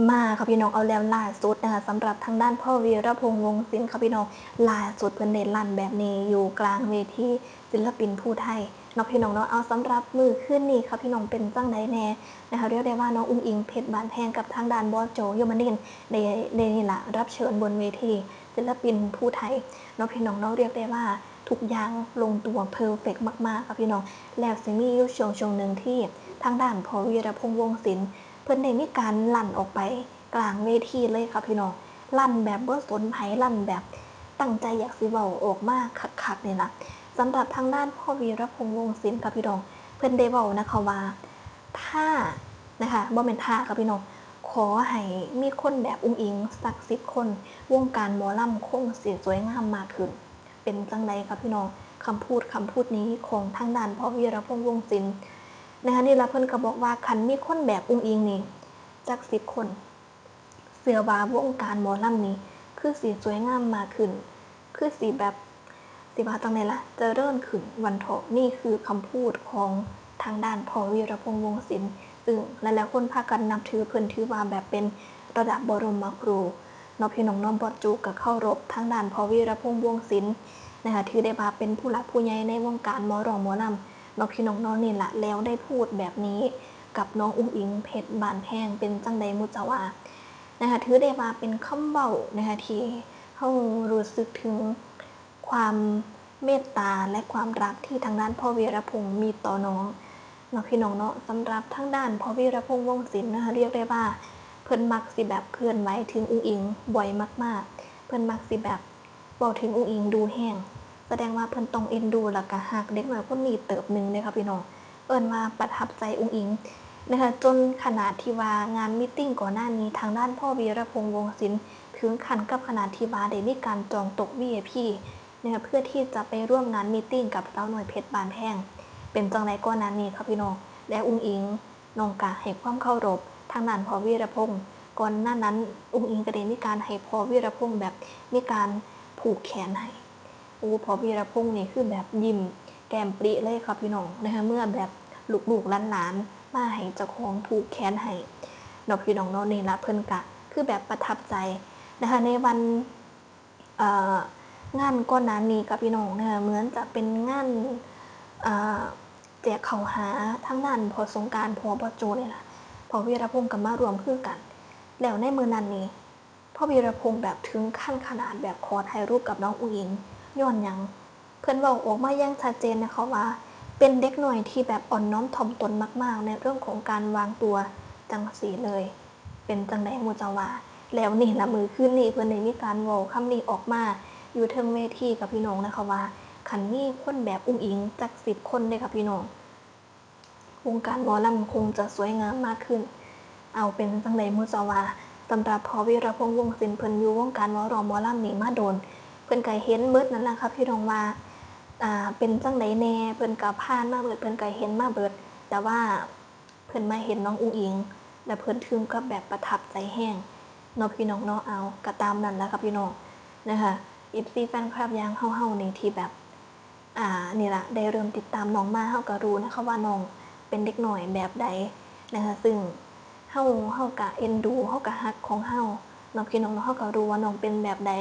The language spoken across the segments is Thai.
มาค่ะพี่น้องเอาแล้วล่าสุดนะคะสำหรับทางด้านพ่อวีรพงษ์วงศ์ศิลป์ค่ะพี่น้องล่าสุดเพิ่นได้ลั่นแบบนี้อยู่กลางเวทีศิลปินผู้ไทยเนาะพี่น้องเนาะเอาสำหรับมือขึ้นนี่ค่ะพี่น้องเป็นจังไดแน่นะคะเรียกได้ว่าน้องอุ้งอิงเพชรบานแพงกับทางด้านบอสโจยมนินทร์ได้นี่ล่ะรับเชิญบนเวทีศิลปินผู้ไทยเนาะพี่น้องเนาะเรียกได้ว่าทุกอย่างลงตัวเพอร์เฟกต์มากๆค่ะพี่น้องแล้วสิมีอยู่ช่วงหนึ่งที่ทางด้านพ่อวีรพงษ์วงศ์ศิลป์เพิ่นได้มีการลั่นออกไปกลางเวทีเลยค่ะพี่น้องลั่นแบบบ่สนไผลั่นแบบตั้งใจอยากสิเว้าออกมาคักๆนี่ล่ะสำหรับทางด้านพ่อวีรพงษ์วงศ์ศิลป์ค่ะพี่น้องเพิ่นได้เว้านะคะว่าถ้านะคะบ่แม่นถ้าค่ะพี่น้องขอให้มีคนแบบอุ้งอิงสัก10คนวงการหมอลำคงสิสวยงามมากขึ้นเป็นจังไดค่ะพี่น้องคำพูดนี้ของทางด้านพ่อวีรพงษ์วงศ์ศิลป์นะคะนี่ล่ะเพิ่นก็บอกว่าคันมีคนแบบอุ้งอิงนี่จัก10คนเสื้อว่าวงการหมอลำนี้คือสีสวยงามมากขึ้นคือสีแบบสิว่าจังไดล่ะเจริญขึ้นวันเถาะนี่คือคำพูดของทางด้านพ่อวีรพงษ์วงศ์ศิลป์ซึ่งหลายๆคนพากันนับถือเพิ่นถือว่าแบบเป็นระดับบรมครูเนาะพี่น้องน้องบอดจูก็เคารพทางด้านพ่อวีรพงษ์วงศ์ศิลป์นะคะถือได้ว่าเป็นผู้หลักผู้ใหญ่ในวงการหมอร้องหมอลำเนาะพี่น้องน้องนี่ล่ะแล้วได้พูดแบบนี้กับน้องอุ้งอิงเพชรบานแพงเป็นจังไดมุจาว่านะคะถือได้ว่าเป็นคำเว้านะคะที่เฮารู้สึกถึงความเมตตาและความรักที่ทางด้านพ่อวีรพงษ์มีต่อน้องเนาะพี่น้องเนาะสำหรับทางด้านพ่อวีรพงษ์วงศ์ศิลป์นะคะเรียกได้ว่าเพิ่นมักสิแบบเคลื่อนไหวถึงอุ้งอิงบ่อยมากๆเพิ่นมักสิแบบเว้าถึงอุ้งอิงดูแห้งแสดงว่าเพิ่นต้องเอ็นดูแล้วก็ฮักเด็กน้อยคนนี้เติบหนึ่งเลยค่ะพี่น้องเอิ้นว่าประทับใจอุ้งอิงนะคะจนขนาดที่ว่างานมีตติ้งก่อนหน้านี้ทางด้านพ่อวีรพงษ์วงศ์ศิลป์ถึงขั้นกับขนาดที่ว่าได้มีการจองโต๊ะ VIP นะคะเพื่อที่จะไปร่วมงานมีตติ้งกับสาวน้อยเพชรบานแพงเป็นจังได๋ก่อนหน้านี้ค่ะพี่น้องและอุ้งอิงน้องก็ให้ความเคารพทางด้านพ่อวีรพงษ์ก่อนหน้านั้นอุ้งอิงก็ได้มีการให้พ่อวีรพงษ์แบบมีการผูกแขนให้พ่อวีรพงษ์นี่คือแบบยิ้มแก้มปริเลยค่ะพี่น้องนะคะเมื่อแบบลูกๆหลานๆมาให้เจ้าของผูกแขนให้เนาะพี่น้องเนาะนี่ล่ะเพิ่นก็คือแบบประทับใจนะคะในวันงานก่อนหน้านี้ค่ะพี่น้องนะคะเหมือนจะเป็นงานแจกข้าวหาทางด้านพ่อสงกรานต์พ่อบอสโจนี่ล่ะพ่อวีรพงษ์ก็มารวมคือกันแล้วในมื้อนั้นนี่พ่อวีรพงษ์แบบถึงขั้นขนาดแบบขอถ่ายรูปกับน้องอุ๋งอิงย้อนหยังเพิ่นเว้าออกมาอย่างชัดเจนนะคะว่าเป็นเด็กน้อยที่แบบอ่อนน้อมถ่อมตนมากๆในเรื่องของการวางตัวจังซี้เลยเป็นจังได๋หมู่เจ้าว่าแล้วนี่ล่ะมื้อคืนนี้เพิ่นได้มีการเว้าคำนี้ออกมาอยู่เทิงเวทีกับพี่น้องนะคะว่าคันมีคนแบบอุ๋งอิงจัก10คนเด้อค่ะพี่น้องวงการหมอลำคงจะสวยงามมากขึ้นเอาเป็นจังได๋หมู่เจ้าว่าสำหรับพ่อวีรพงษ์วงศ์ศิลป์เพิ่นอยู่วงการหมอร้องหมอลำนี่มาโดนเพิ่นก็เห็นเบิดนั่นล่ะค่ะพี่น้องว่าเป็นจังไดแน่เพิ่นก็ผ่านมาเบิดเพิ่นก็เห็นมาเบิดแต่ว่าเพิ่นมาเห็นน้องอุ๋งอิงแล้วเพิ่นถึงกับแบบประทับใจแรงเนาะพี่น้องเนาะเอาก็ตามนั้นล่ะค่ะพี่น้องนะคะ FC แฟนคลับอย่างเฮาๆนี่ที่แบบนี่ล่ะได้เริ่มติดตามน้องมาเฮาก็รู้นะคะว่าน้องเป็นเด็กน้อยแบบใดนะคะซึ่งเฮาก็เอ็นดูเฮาก็ฮักของเฮาเนาะพี่น้องเนาะเฮาก็รู้ว่าน้องเป็นแบบใด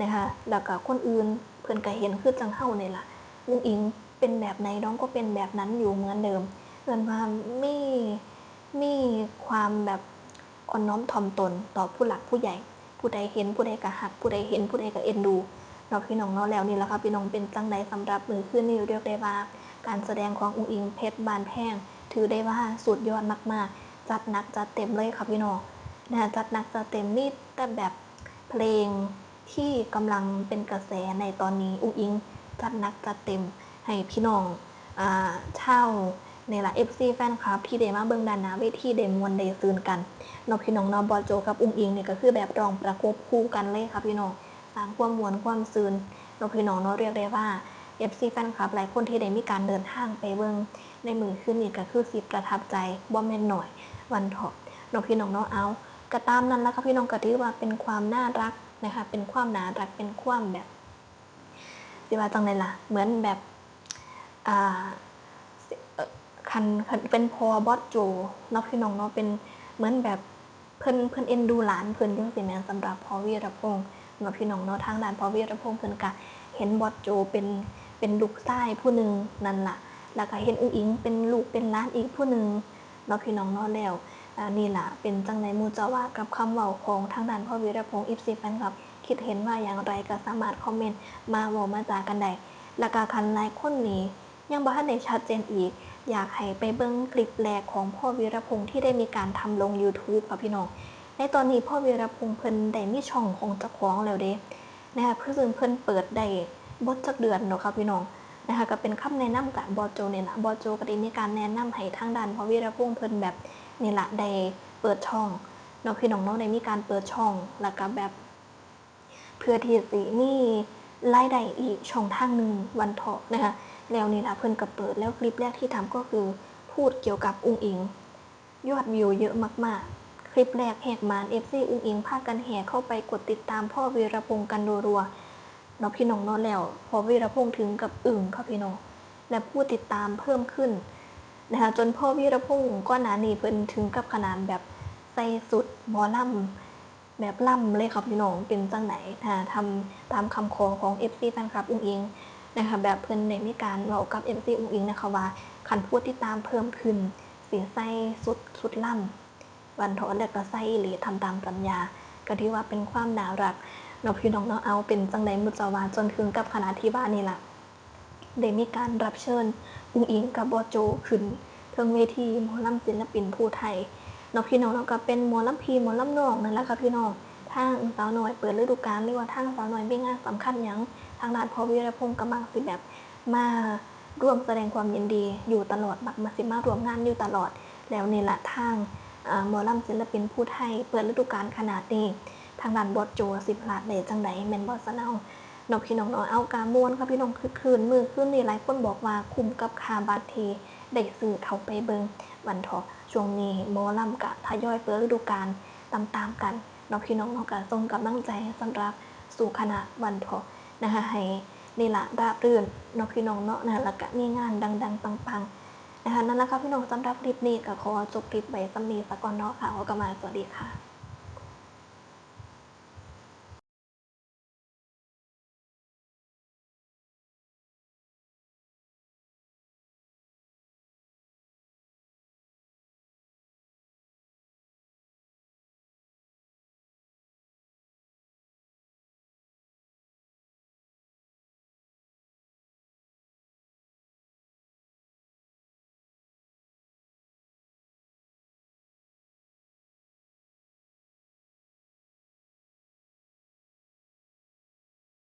นะคะแล้วก็คนอื่นเพิ่นก็เห็นคือจังเฮานี่ล่ะอุ้งอิงเป็นแบบไหนน้องก็เป็นแบบนั้นอยู่เหมือนเดิมเอิ้นว่ามีความแบบอ่อนน้อมถ่อมตนต่อผู้หลักผู้ใหญ่ผู้ใดเห็นผู้ใดก็ฮักผู้ใดเห็นผู้ใดก็เอ็นดูเนาะพี่น้องเนาะแล้วนี่ล่ะค่ะพี่น้องเป็นจังไดสำหรับมื้อคืนนี้เรียกได้ว่าการแสดงของอุ้งอิงเพชรบานแพงถือได้ว่าสุดยอดมากๆจัดหนักจัดเต็มเลยค่ะพี่น้องนะคะจัดหนักจัดเต็มนี่แต่แบบเพลงที่กำลังเป็นกระแสในตอนนี้อุ้งอิงจัดหนักจัดเต็มให้พี่น้องชาวนี่ล่ะ FC แฟนคลับที่ได้มาเบิ่งด้านหน้าเวทีได้ม่วนได้ซื่นกันเนาะพี่น้องเนาะบอสโจกับอุ้งอิงนี่ก็คือแบบร้องประกบคู่กันเลยค่ะพี่น้องสร้างความม่วนความซื่นเนาะพี่น้องเนาะเรียกได้ว่า FC แฟนคลับหลายคนที่ได้มีการเดินทางไปเบิ่งในมื้อคืนนี้ก็คือสิประทับใจบ่แม่นน้อยวันเถาะเนาะพี่น้องเนาะเอาก็ตามนั้นล่ะค่ะพี่น้องก็ถือว่าเป็นความน่ารักนะคะเป็นความน่ารักเป็นความแบบสิว่าจังได๋ล่ะเหมือนแบบอ่าคันเป็นพ่อบอสโจเนาะพี่น้องเนาะเป็นเหมือนแบบ เพิ่นเอ็นดูหลานเพิ่นจังซี่แม่นสำหรับพ่อวีรพงษ์เนาะพี่น้องเนาะทางด้านพ่อวีรพงษ์เพิ่นก็เห็นบอสโจเป็นลูกชายผู้หนึ่งนั่นล่ะแล้วก็เห็นอุ้งอิงเป็นลูกเป็นหลานอีกผู้หนึ่งเนาะพี่น้องเนาะแล้วนี่ล่ะเป็นจังได๋หมู่เจ้าว่ากับคำเว้าของทางด้านพ่อวีรพงษ์ FC แฟนคลับคิดเห็นว่าอย่างไรก็สามารถคอมเมนต์มาเว้ามาจากันได้แล้วก็คันหลายคนนี่ยังบ่ทันได้ชัดเจนอีกอยากให้ไปเบิ่งคลิปแรกของพ่อวีรพงษ์ที่ได้มีการทำลง YouTube ค่ะพี่น้องในตอนนี้พ่อวีรพงษ์เพิ่นได้มีช่องของเจ้าของแล้วเด้นะคะเพิ่นเปิดได้บ่จักเดือนเนาะค่ะพี่น้องนะคะก็เป็นคำแนะนำจากบอสโจนี่ล่ะบอสโจก็ได้มีการแนะนำให้ทางด้านพ่อวีรพงษ์เพิ่นแบบนี่ล่ะได้เปิดช่องเนาะพี่น้องเนาะได้มีการเปิดช่องแล้วก็แบบเพื่อที่สิมีรายได้อีกช่องทางนึงวันเถาะนะคะแล้วนี่ล่ะเพิ่นก็เปิดแล้วคลิปแรกที่ทำก็คือพูดเกี่ยวกับอุ้งอิงยอดวิวเยอะมากๆคลิปแรกแหกมาน FC อุ้งอิงพากันแห่เข้าไปกดติดตามพ่อวีรพงษ์กันรัวๆเนาะพี่น้องเนาะแล้วพ่อวีรพงษ์ถึงกับอึ้งค่ะพี่น้องและผู้ติดตามเพิ่มขึ้นนะคะจนพ่อวีรพงษ์ก่อนหน้านี้เพิ่นถึงกับขนาดแบบใส่สุดหมอลำแบบล่ำเลยค่ะพี่น้องเป็นจังไหนทำตามคำขอของ FC แฟนคลับอุ้งอิงนะคะแบบเพิ่นได้มีการเว้ากับ FC อุ้งอิงนะคะว่าคันผู้ติดตามเพิ่มขึ้นสิใส่สุดล่ำวันเถาะแล้วก็ใส่อีหลีทำตามสัญญาก็ถือว่าเป็นความน่ารักเนาะพี่น้องเนาะเอาเป็นจังได๋มุจาวาจนถึงกับขนาดที่ว่านี่ล่ะได้มีการรับเชิญอุ้งอิงกับบอสโจขึ้นเทิงเวทีหมอลำศิลปินผู้ไทยเนาะพี่น้องเนาะก็เป็นหมอลำพี่หมอลำน้องนั่นแหละค่ะพี่น้องทางสาวน้อยเปิดฤดูกาลหรือว่าทางสาวน้อยมีงานสำคัญหยังทางด้านพ่อวีรพงษ์ก็มักสิแบบมาร่วมแสดงความยินดีอยู่ตลอดมักมาสิมาร่วมงานอยู่ตลอดแล้วนี่ล่ะทางหมอลำศิลปินผู้ไทยเปิดฤดูกาลขนาดนี้ทางด้านบอสโจสิพลาดได้จังได๋แม่นบ่ซะเนาะเนาะพี่น้องเนาะเอากาม่วนค่ะพี่น้องคึกคืนมื้อคืนนี้หลายคนบอกว่าคุ้มกับค่าบัตรที่ได้ซื้อเข้าไปเบิ่งวันเถาะช่วงนี้หมอลำก็ทยอยเปิดฤดูกาลตามๆกันเนาะพี่น้องเนาะก็ส่งกำลังใจสำหรับสู่คณะวันเถาะนะคะให้นี่ล่ะราบรื่นเนาะพี่น้องเนาะนะแล้วก็มีงานดังๆปังๆนะคะนั่นแหละค่ะพี่น้องสำหรับคลิปนี้ก็ขอจบคลิปไว้ส่ำนี้ซะก่อนเนาะค่ะขอกลับมาสวัสดีค่ะ